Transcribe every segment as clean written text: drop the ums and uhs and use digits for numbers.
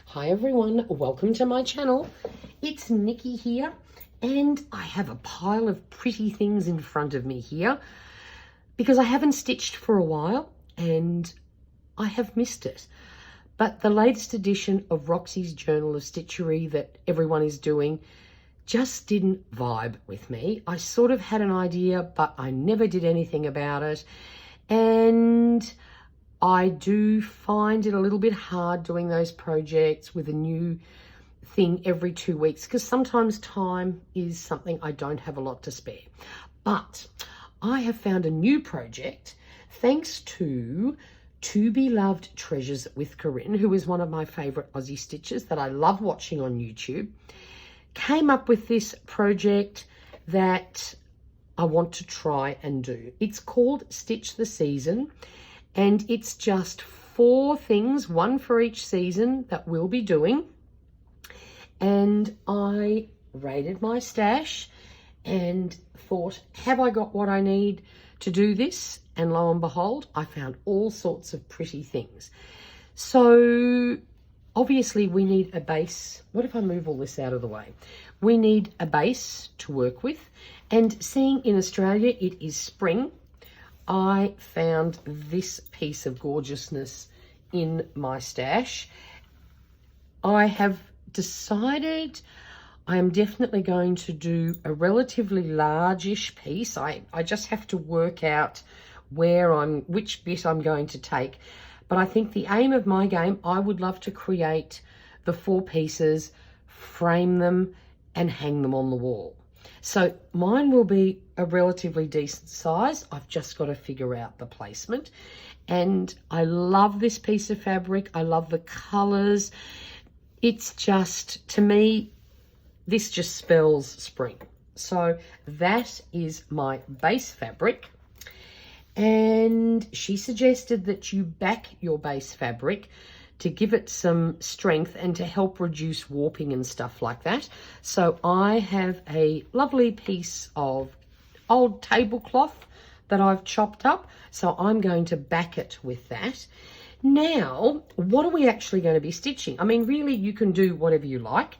Hi everyone, welcome to my channel. It's Nikki here, and I have a pile of pretty things in front of me here because I haven't stitched for a while and I have missed it. But the latest edition of Roxy's Journal of Stitchery that everyone is doing just didn't vibe with me. I sort of had an idea, but I never did anything about it. And I do find it a little bit hard doing those projects with a new thing every 2 weeks because sometimes time is something I don't have a lot to spare. But I have found a new project thanks to To Be Loved Treasures with Corrine, who is one of my favourite Aussie stitchers that I love watching on YouTube. Came up with this project that I want to try and do. It's called Stitch the Season. And it's just 4 things, one for each season, that we'll be doing. And I raided my stash and thought, have I got what I need to do this? And lo and behold, I found all sorts of pretty things. So obviously we need a base. What if I move all this out of the way? We need a base to work with. And seeing in Australia it is spring, I found this piece of gorgeousness in my stash. I have decided I am definitely going to do a relatively largish piece. I just have to work out which bit I'm going to take. But I think the aim of my game, I would love to create the 4 pieces, frame them and hang them on the wall. So mine will be a relatively decent size. I've just got to figure out the placement. And I love this piece of fabric. I love the colors. It's just, to me, this just spells spring. So that is my base fabric. And she suggested that you back your base fabric to give it some strength and to help reduce warping and stuff like that. So I have a lovely piece of old tablecloth that I've chopped up. So I'm going to back it with that. Now, what are we actually going to be stitching? I mean, really, you can do whatever you like.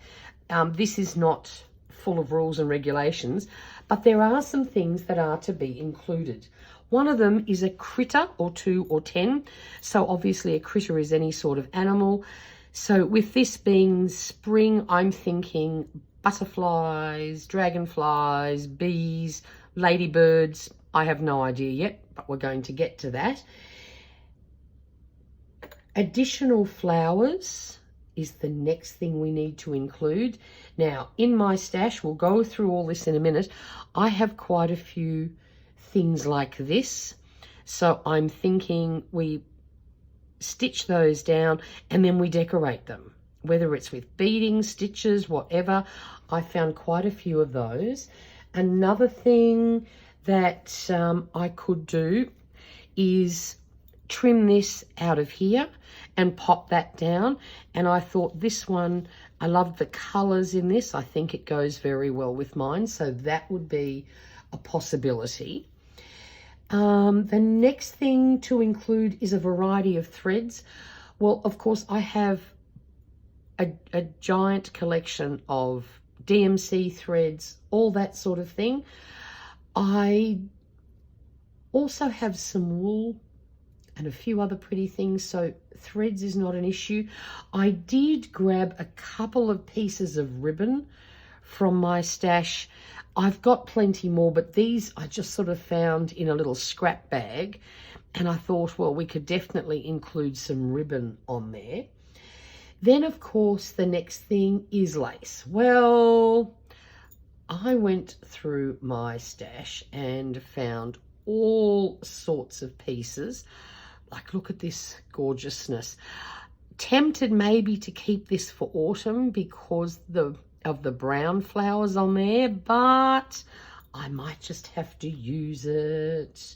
This is not full of rules and regulations, but there are some things that are to be included. One of them is a critter, or 2 or 10. So obviously a critter is any sort of animal. So with this being spring, I'm thinking butterflies, dragonflies, bees, ladybirds. I have no idea yet, but we're going to get to that. Additional flowers is the next thing we need to include. Now, in my stash, we'll go through all this in a minute. I have quite a few things like this. So I'm thinking we stitch those down and then we decorate them, whether it's with beading, stitches, whatever. I found quite a few of those. Another thing that I could do is trim this out of here and pop that down. And I thought this one, I love the colors in this. I think it goes very well with mine. So that would be a possibility. The next thing to include is a variety of threads. Well, of course, I have a giant collection of DMC threads, all that sort of thing. I also have some wool and a few other pretty things, so threads is not an issue. I did grab a couple of pieces of ribbon from my stash. I've got plenty more, but these I just sort of found in a little scrap bag, and I thought, well, we could definitely include some ribbon on there. Then, of course, the next thing is lace. Well, I went through my stash and found all sorts of pieces. Like, look at this gorgeousness. Tempted maybe to keep this for autumn because of the brown flowers on there, but I might just have to use it.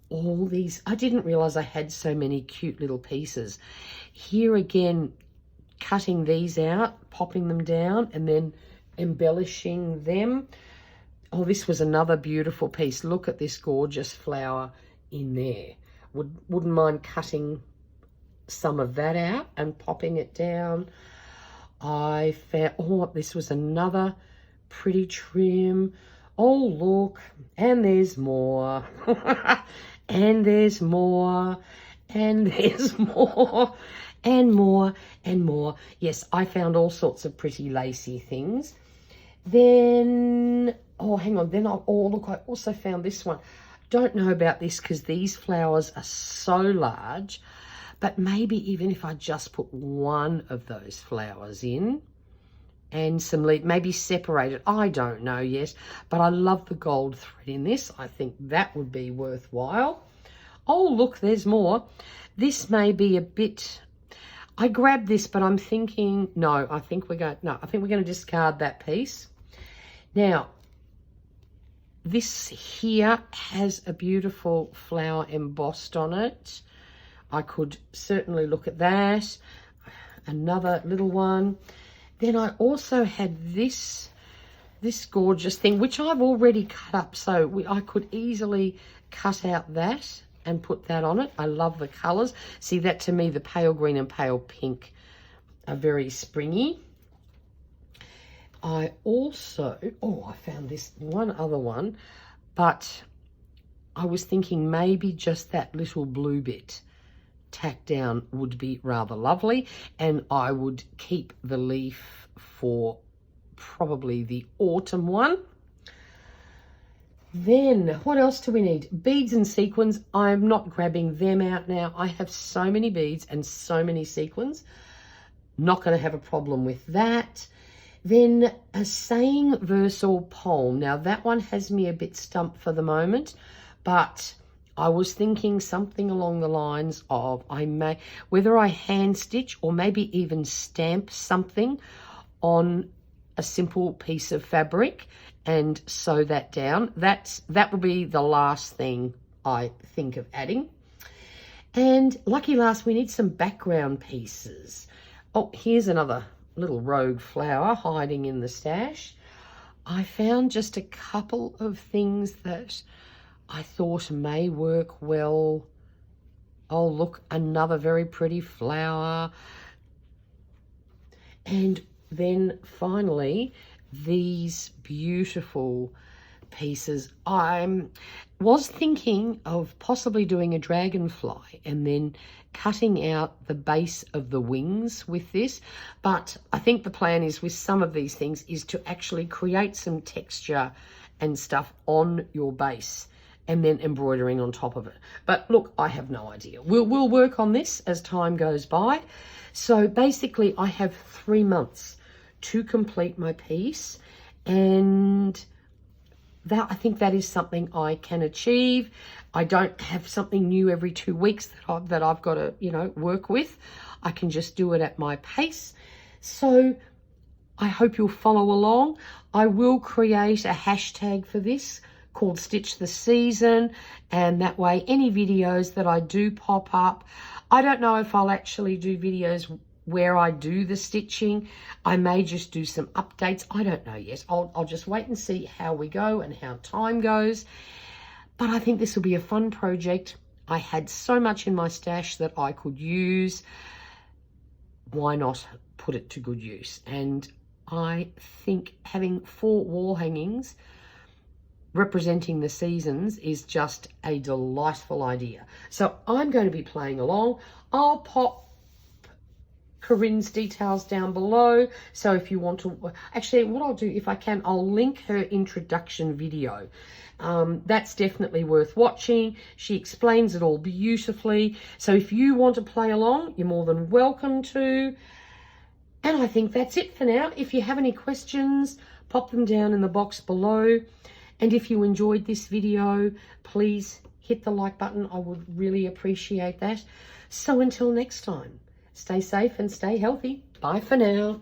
All these, I didn't realize I had so many cute little pieces. Here again, cutting these out, popping them down, and then embellishing them. Oh, this was another beautiful piece. Look at this gorgeous flower in there. Wouldn't mind cutting some of that out and popping it down. I found, oh, this was another pretty trim. Oh, look, and there's more. And there's more. And there's more. And more and more. Yes, I found all sorts of pretty lacy things. Then, oh, hang on. Then, oh, look, I also found this one. Don't know about this because these flowers are so large. But maybe even if I just put one of those flowers in and some leaves, maybe separate it. I don't know yet, but I love the gold thread in this. I think that would be worthwhile. Oh, look, there's more. This may be a bit, I grabbed this, but I'm thinking, no, I think we're going to discard that piece. Now, this here has a beautiful flower embossed on it. I could certainly look at that. Another little one. Then I also had this gorgeous thing, which I've already cut up. So I could easily cut out that and put that on it. I love the colours. See, that to me, the pale green and pale pink are very springy. I also, oh, I found this one other one, but I was thinking maybe just that little blue bit tacked down would be rather lovely, and I would keep the leaf for probably the autumn one. Then what else do we need? Beads and sequins. I'm not grabbing them out now. I have so many beads and so many sequins. Not going to have a problem with that. Then a saying verse or poem. Now that one has me a bit stumped for the moment, but I was thinking something along the lines of whether I hand stitch or maybe even stamp something on a simple piece of fabric and sew that down. That will be the last thing I think of adding. And lucky last, we need some background pieces. Oh, here's another little rogue flower hiding in the stash. I found just a couple of things that I thought may work well. Oh, look, another very pretty flower. And then finally, these beautiful pieces. I was thinking of possibly doing a dragonfly and then cutting out the base of the wings with this, but I think the plan is with some of these things is to actually create some texture and stuff on your base and then embroidering on top of it. But look, I have no idea. We'll work on this as time goes by. So basically I have 3 months to complete my piece, and that, I think that is something I can achieve. I don't have something new every 2 weeks that I've got to, work with. I can just do it at my pace. So I hope you'll follow along. I will create a hashtag for this called Stitch the Season, and that way any videos that I do pop up, I don't know if I'll actually do videos where I do the stitching. I may just do some updates. I don't know yet. I'll just wait and see how we go and how time goes. But I think this will be a fun project. I had so much in my stash that I could use. Why not put it to good use? And I think having 4 wall hangings representing the seasons is just a delightful idea. So I'm going to be playing along. I'll pop Corrine's details down below, so if you want to, actually what I'll do, if I can, I'll link her introduction video. That's definitely worth watching. She explains it all beautifully, so if you want to play along, you're more than welcome to. And I think that's it for now. If you have any questions, pop them down in the box below, and if you enjoyed this video, please hit the like button. I would really appreciate that. So until next time, stay safe and stay healthy. Bye for now.